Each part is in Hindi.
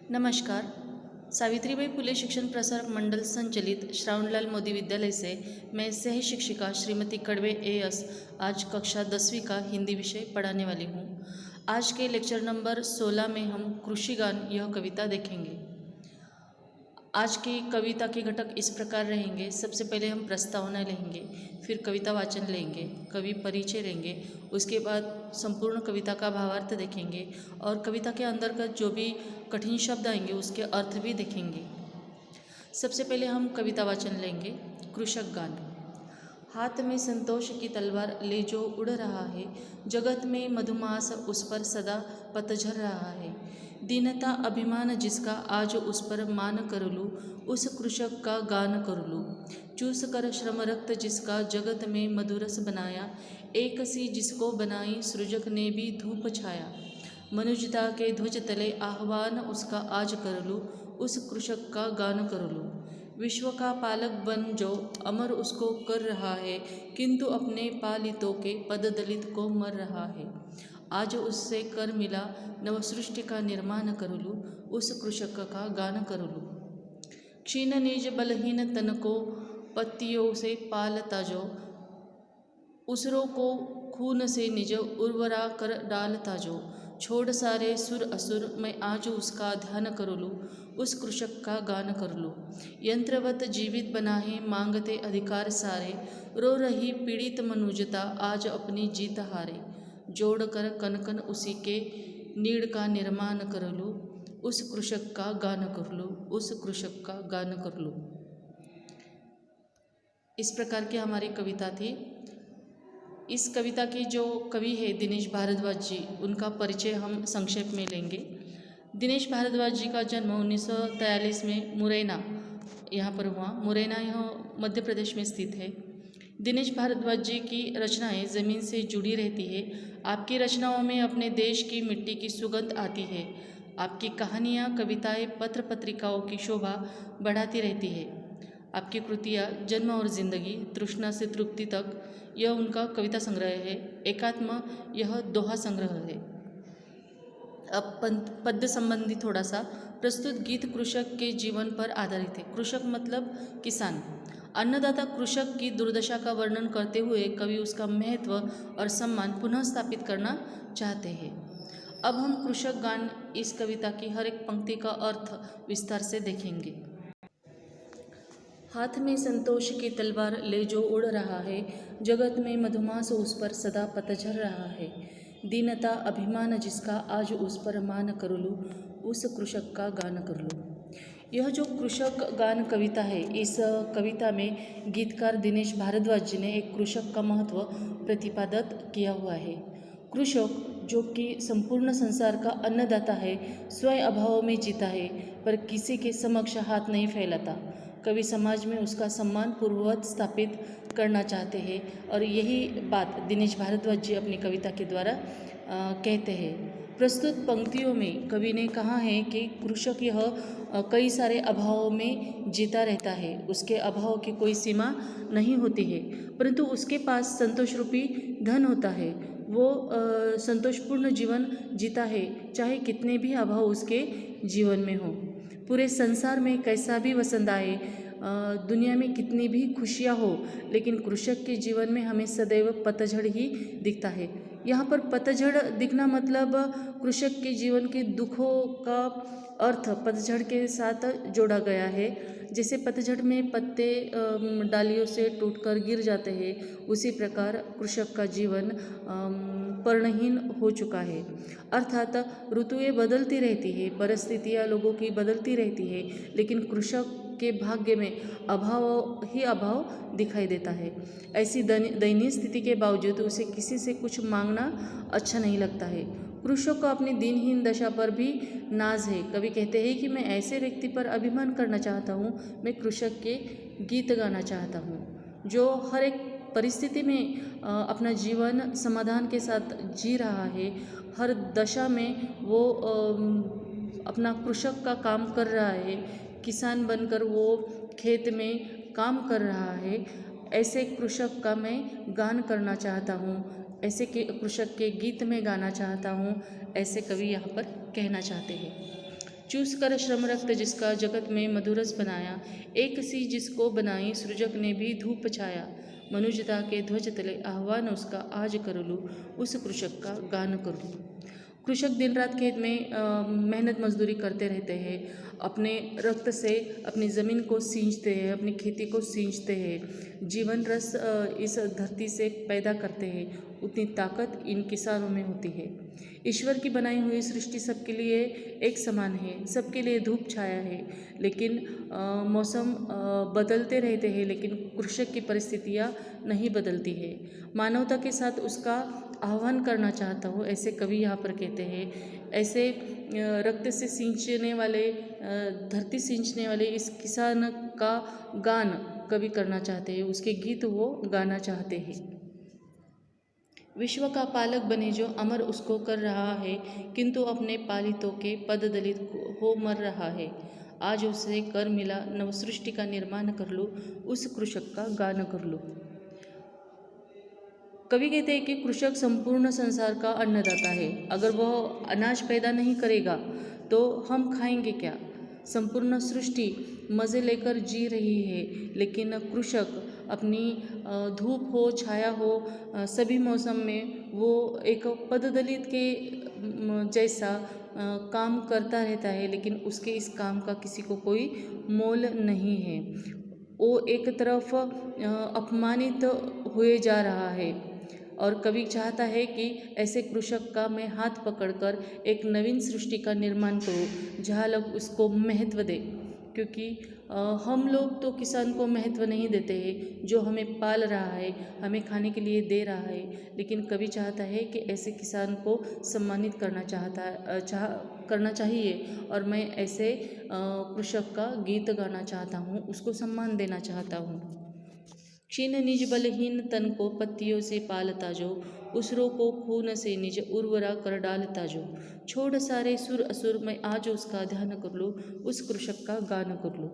नमस्कार। सावित्रीबाई फुले शिक्षण प्रसारक मंडल संचालित श्रावणलाल मोदी विद्यालय से मैं सह शिक्षिका श्रीमती कड़वे एएस आज कक्षा 10वीं का हिंदी विषय पढ़ाने वाली हूँ। आज के लेक्चर नंबर 16 में हम कृषिगान यह कविता देखेंगे। आज की कविता के घटक इस प्रकार रहेंगे। सबसे पहले हम प्रस्तावना लेंगे, फिर कविता वाचन लेंगे, कवि परिचय लेंगे, उसके बाद संपूर्ण कविता का भावार्थ देखेंगे और कविता के अंतर्गत जो भी कठिन शब्द आएंगे उसके अर्थ भी देखेंगे। सबसे पहले हम कविता वाचन लेंगे। कृषक गान। हाथ में संतोष की तलवार ले जो उड़ रहा है, जगत में मधुमास उस पर सदा पतझर रहा है। दीनता अभिमान जिसका आज उस पर मान कर लूँ, उस कृषक का गान कर लूँ। चूस कर श्रम रक्त जिसका जगत में मधुरस बनाया, एक सी जिसको बनाई सृजक ने भी धूप छाया। मनुजता के ध्वज तले आह्वान उसका आज कर लूँ, उस कृषक का गान कर लूँ। विश्व का पालक बन जो अमर उसको कर रहा है, किंतु अपने पालितों के पद दलित को मर रहा है। आज उससे कर मिला नव सृष्टि का निर्माण कर लूँ, उस कृषक का गान कर लूँ। क्षीण निज बलहीन तन को पत्तियों से पालता जो, उसरों को खून से निज उर्वरा कर डालता जो। छोड़ सारे सुर असुर मैं आज उसका ध्यान कर लूँ, उस कृषक का गान कर लूँ। यंत्रवत जीवित बना है मांगते अधिकार सारे, रो रही पीड़ित मनुजता आज अपनी जीत हारे। जोड़ कर कनकन उसी के नीड़ का निर्माण कर लूँ, उस कृषक का गान कर लूँ, उस कृषक का गान कर लूँ। इस प्रकार की हमारी कविता थी। इस कविता के जो कवि है दिनेश भारद्वाज जी, उनका परिचय हम संक्षेप में लेंगे। दिनेश भारद्वाज जी का जन्म 1943 में मुरैना यहाँ पर हुआ। मुरैना यह मध्य प्रदेश में स्थित है। दिनेश भारद्वाज जी की रचनाएं ज़मीन से जुड़ी रहती है। आपकी रचनाओं में अपने देश की मिट्टी की सुगंध आती है। आपकी कहानियाँ, कविताएं, पत्र पत्रिकाओं की शोभा बढ़ाती रहती है। आपकी कृतियाँ जन्म और जिंदगी, तृष्णा से तृप्ति तक, यह उनका कविता संग्रह है। एकात्म यह दोहा संग्रह है। अब पद्य संबंधी थोड़ा सा। प्रस्तुत गीत कृषक के जीवन पर आधारित है। कृषक मतलब किसान। अन्नदाता कृषक की दुर्दशा का वर्णन करते हुए कवि उसका महत्व और सम्मान पुनः स्थापित करना चाहते हैं। अब हम कृषक गान इस कविता की हर एक पंक्ति का अर्थ विस्तार से देखेंगे। हाथ में संतोष की तलवार ले जो उड़ रहा है, जगत में मधुमास उस पर सदा पतझर रहा है। दीनता अभिमान जिसका आज उस पर मान कर लूँ, उस कृषक का गान कर लूँ। यह जो कृषक गान कविता है, इस कविता में गीतकार दिनेश भारद्वाज जी ने एक कृषक का महत्व प्रतिपादित किया हुआ है। कृषक जो कि संपूर्ण संसार का अन्नदाता है, स्वयं अभाव में जीता है पर किसी के समक्ष हाथ नहीं फैलाता। कवि समाज में उसका सम्मान पूर्ववत स्थापित करना चाहते हैं और यही बात दिनेश भारद्वाज जी अपनी कविता के द्वारा कहते हैं। प्रस्तुत पंक्तियों में कवि ने कहा है कि कृषक यह कई सारे अभावों में जीता रहता है। उसके अभाव की कोई सीमा नहीं होती है, परंतु उसके पास संतोष रूपी धन होता है। वो संतोषपूर्ण जीवन जीता है, चाहे कितने भी अभाव उसके जीवन में हो। पूरे संसार में कैसा भी वसंत आए, दुनिया में कितनी भी खुशियाँ हो, लेकिन कृषक के जीवन में हमें सदैव पतझड़ ही दिखता है। यहाँ पर पतझड़ दिखना मतलब कृषक के जीवन के दुखों का अर्थ पतझड़ के साथ जोड़ा गया है। जैसे पतझड़ में पत्ते डालियों से टूटकर गिर जाते हैं, उसी प्रकार कृषक का जीवन पर्णहीन हो चुका है। अर्थात ऋतुएं बदलती रहती है, परिस्थितियाँ लोगों की बदलती रहती है, लेकिन कृषक के भाग्य में अभाव ही अभाव दिखाई देता है। ऐसी दयनीय स्थिति के बावजूद उसे किसी से कुछ मांगना अच्छा नहीं लगता है। कृषक को अपनी दिनहीन दशा पर भी नाज है। कवि कहते हैं कि मैं ऐसे व्यक्ति पर अभिमान करना चाहता हूँ, मैं कृषक के गीत गाना चाहता हूँ जो हर एक परिस्थिति में अपना जीवन समाधान के साथ जी रहा है। हर दशा में वो अपना कृषक का काम कर रहा है, किसान बनकर वो खेत में काम कर रहा है। ऐसे कृषक का मैं गान करना चाहता हूँ, ऐसे कृषक के गीत में गाना चाहता हूँ, ऐसे कवि यहाँ पर कहना चाहते हैं। चूस कर श्रम रक्त जिसका जगत में मधुरस बनाया, एक सी जिसको बनाई सृजक ने भी धूप छाया। मनुजता के ध्वज तले आह्वान उसका आज कर लूँ, उस कृषक का गान कर लूँ। कृषक दिन रात खेत में मेहनत मजदूरी करते रहते हैं, अपने रक्त से अपनी ज़मीन को सींचते हैं, अपनी खेती को सींचते हैं, जीवन रस इस धरती से पैदा करते हैं। उतनी ताकत इन किसानों में होती है। ईश्वर की बनाई हुई सृष्टि सबके लिए एक समान है, सबके लिए धूप छाया है, लेकिन मौसम बदलते रहते हैं, लेकिन कृषक की परिस्थितियाँ नहीं बदलती है। मानवता के साथ उसका आह्वान करना चाहता हूँ, ऐसे कवि यहाँ पर कहते हैं। ऐसे रक्त से सींचने वाले, धरती सींचने वाले इस किसान का गान कवि करना चाहते हैं, उसके गीत वो गाना चाहते हैं। विश्व का पालक बने जो अमर उसको कर रहा है, किंतु अपने पालितों के पद दलित हो मर रहा है। आज उसे कर मिला नव सृष्टि का निर्माण कर लो, उस कृषक का गान कर लो। कवि कहते हैं कि कृषक संपूर्ण संसार का अन्नदाता है। अगर वह अनाज पैदा नहीं करेगा तो हम खाएंगे क्या। संपूर्ण सृष्टि मज़े लेकर जी रही है, लेकिन कृषक अपनी धूप हो छाया हो सभी मौसम में वो एक पददलित के जैसा काम करता रहता है, लेकिन उसके इस काम का किसी को कोई मोल नहीं है। वो एक तरफ अपमानित हुए जा रहा है, और कवि चाहता है कि ऐसे कृषक का मैं हाथ पकड़कर एक नवीन सृष्टि का निर्माण करूं, जहाँ लोग उसको महत्व दे। क्योंकि हम लोग तो किसान को महत्व नहीं देते हैं, जो हमें पाल रहा है, हमें खाने के लिए दे रहा है। लेकिन कवि चाहता है कि ऐसे किसान को सम्मानित करना चाहिए, और मैं ऐसे कृषक का गीत गाना चाहता हूँ, उसको सम्मान देना चाहता हूँ। क्षीण निज बलहीन तन को पत्तियों से पालता जो, उसरों को खून से निज उर्वरा कर डालता जो। छोड़ सारे सुर असुर मैं आज उसका ध्यान कर लूँ, उस कृषक का गान कर लूँ।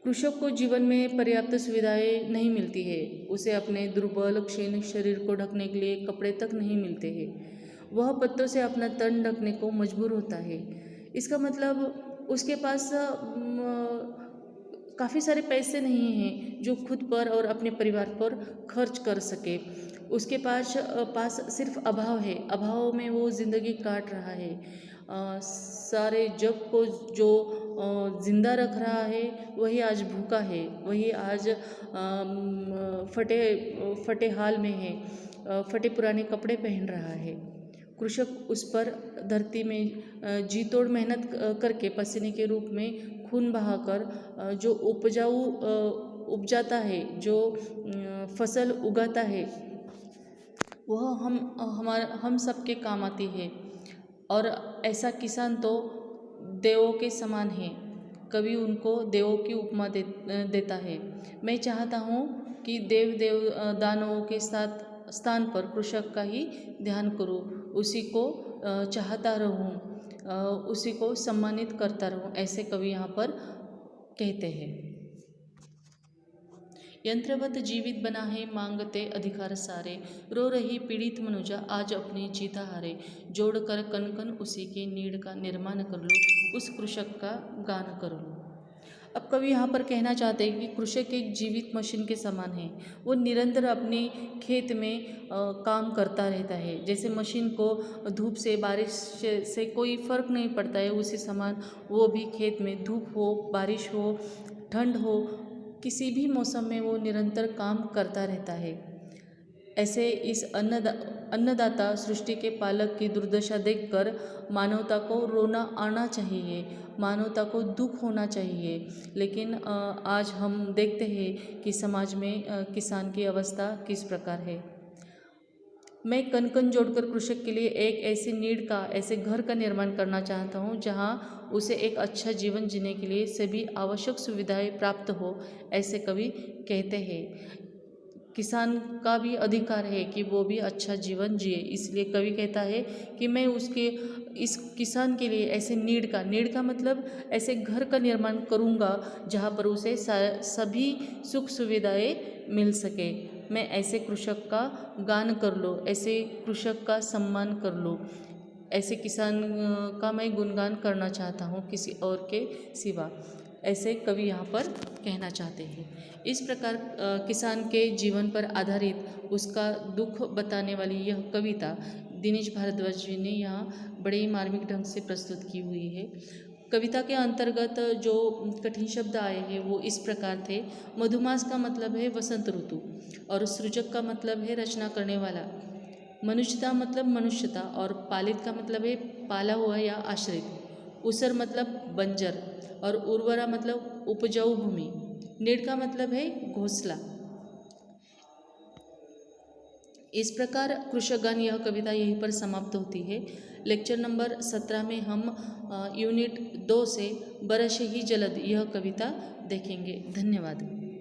कृषक को जीवन में पर्याप्त सुविधाएं नहीं मिलती है, उसे अपने दुर्बल क्षीण शरीर को ढकने के लिए कपड़े तक नहीं मिलते हैं। वह पत्तों से अपना तन ढकने को मजबूर होता है। इसका मतलब उसके पास काफ़ी सारे पैसे नहीं हैं जो खुद पर और अपने परिवार पर खर्च कर सके। उसके पास सिर्फ अभाव है, अभाव में वो ज़िंदगी काट रहा है। सारे जग को जो जिंदा रख रहा है वही आज भूखा है, वही आज फटे हाल में है, फटे पुराने कपड़े पहन रहा है। कृषक उस पर धरती में जी तोड़ मेहनत करके पसीने के रूप में खून बहाकर जो उपजाता है, जो फसल उगाता है, वह हम सबके काम आती है। और ऐसा किसान तो देवों के समान है। कवि उनको देवों की उपमा देता है। मैं चाहता हूँ कि देव दानवों के स्थान पर कृषक का ही ध्यान करूँ, उसी को चाहता रहूँ, उसी को सम्मानित करता रहूँ, ऐसे कवि यहाँ पर कहते हैं। यंत्रवत जीवित बना है मांगते अधिकार सारे, रो रही पीड़ित मनुजा आज अपनी जीता हारे। जोड़कर कन कन उसी के नीड़ का निर्माण कर लो, उस कृषक का गान कर लो। अब कवि यहाँ पर कहना चाहते हैं कि कृषक एक जीवित मशीन के समान है। वो निरंतर अपने खेत में काम करता रहता है। जैसे मशीन को धूप से बारिश से कोई फर्क नहीं पड़ता है, उसी समान वो भी खेत में धूप हो, बारिश हो, ठंड हो, किसी भी मौसम में वो निरंतर काम करता रहता है। ऐसे इस अन्नदाता सृष्टि के पालक की दुर्दशा देखकर मानवता को रोना आना चाहिए, मानवता को दुख होना चाहिए। लेकिन आज हम देखते हैं कि समाज में किसान की अवस्था किस प्रकार है। मैं कन कन जोड़कर कृषक के लिए एक ऐसी नीड़ का, ऐसे घर का निर्माण करना चाहता हूँ जहाँ उसे एक अच्छा जीवन जीने के लिए सभी आवश्यक सुविधाएं प्राप्त हो, ऐसे कवि कहते हैं। किसान का भी अधिकार है कि वो भी अच्छा जीवन जिए, इसलिए कवि कहता है कि मैं इस किसान के लिए ऐसे नीड़ का मतलब ऐसे घर का निर्माण करूँगा जहाँ पर उसे सभी सुख सुविधाएं मिल सके। मैं ऐसे कृषक का गान कर लो, ऐसे कृषक का सम्मान कर लो। ऐसे किसान का मैं गुणगान करना चाहता हूँ किसी और के सिवा, ऐसे कवि यहाँ पर कहना चाहते हैं। इस प्रकार किसान के जीवन पर आधारित उसका दुख बताने वाली यह कविता दिनेश भारद्वाज जी ने यहाँ बड़े ही मार्मिक ढंग से प्रस्तुत की हुई है। कविता के अंतर्गत जो कठिन शब्द आए हैं वो इस प्रकार थे। मधुमास का मतलब है वसंत ऋतु, और सृजक का मतलब है रचना करने वाला। मनुष्यता मतलब मनुष्यता, और पालित का मतलब है पाला हुआ या आश्रित। उसर मतलब बंजर, और उर्वरा मतलब उपजाऊ भूमि। नीड का मतलब है घोंसला। इस प्रकार कृषकगान यह कविता यहीं पर समाप्त होती है। लेक्चर नंबर 17 में हम यूनिट 2 से बरस ही जलद यह कविता देखेंगे। धन्यवाद।